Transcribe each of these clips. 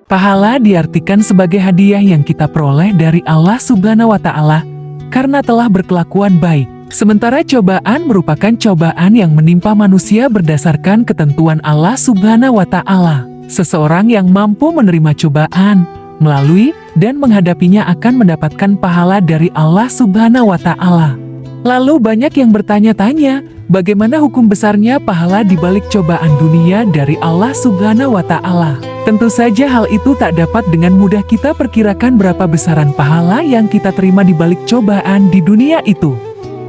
Pahala diartikan sebagai hadiah yang kita peroleh dari Allah Subhanahu wa Ta'ala karena telah berkelakuan baik. Sementara cobaan merupakan cobaan yang menimpa manusia berdasarkan ketentuan Allah Subhanahu wa Ta'ala. Seseorang yang mampu menerima cobaan, melalui dan menghadapinya akan mendapatkan pahala dari Allah Subhanahu wa Ta'ala. Lalu banyak yang bertanya-tanya, bagaimana hukum besarnya pahala di balik cobaan dunia dari Allah Subhanahu wa Ta'ala? Tentu saja hal itu tak dapat dengan mudah kita perkirakan berapa besaran pahala yang kita terima di balik cobaan di dunia itu.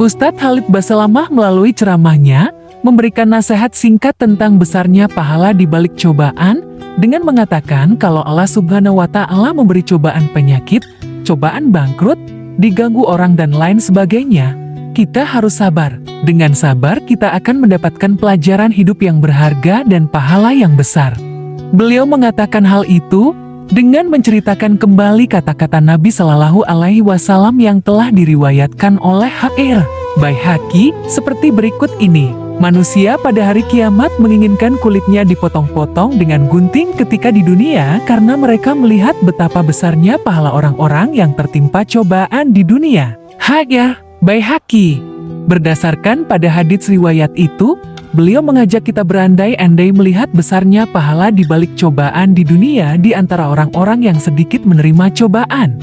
Ustadz Khalid Basalamah melalui ceramahnya memberikan nasihat singkat tentang besarnya pahala di balik cobaan dengan mengatakan kalau Allah Subhanahu wa Ta'ala memberi cobaan penyakit, cobaan bangkrut, diganggu orang dan lain sebagainya, kita harus sabar. Dengan sabar kita akan mendapatkan pelajaran hidup yang berharga dan pahala yang besar. Beliau mengatakan hal itu dengan menceritakan kembali kata-kata Nabi Shallallahu Alaihi Wasallam yang telah diriwayatkan oleh Hair Baihaqi seperti berikut ini. Manusia pada hari kiamat menginginkan kulitnya dipotong-potong dengan gunting ketika di dunia karena mereka melihat betapa besarnya pahala orang-orang yang tertimpa cobaan di dunia. Hair Baihaqi. Berdasarkan pada hadits riwayat itu, beliau mengajak kita berandai-andai melihat besarnya pahala di balik cobaan di dunia di antara orang-orang yang sedikit menerima cobaan.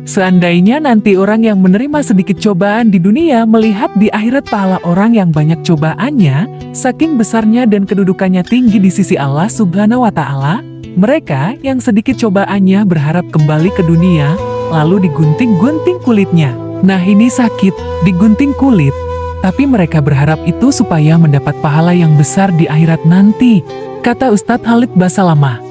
Seandainya nanti orang yang menerima sedikit cobaan di dunia melihat di akhirat pahala orang yang banyak cobaannya, saking besarnya dan kedudukannya tinggi di sisi Allah Subhanahu wa Ta'ala, mereka yang sedikit cobaannya berharap kembali ke dunia, lalu digunting-gunting kulitnya. Nah ini sakit, digunting kulit. Tapi mereka berharap itu supaya mendapat pahala yang besar di akhirat nanti, kata Ustadz Khalid Basalamah.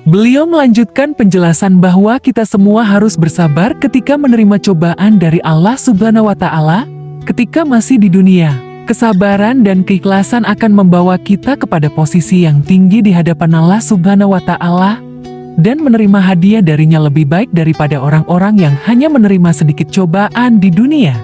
Beliau melanjutkan penjelasan bahwa kita semua harus bersabar ketika menerima cobaan dari Allah Subhanahu wa Ta'ala ketika masih di dunia. Kesabaran dan keikhlasan akan membawa kita kepada posisi yang tinggi di hadapan Allah Subhanahu wa Ta'ala dan menerima hadiah darinya lebih baik daripada orang-orang yang hanya menerima sedikit cobaan di dunia.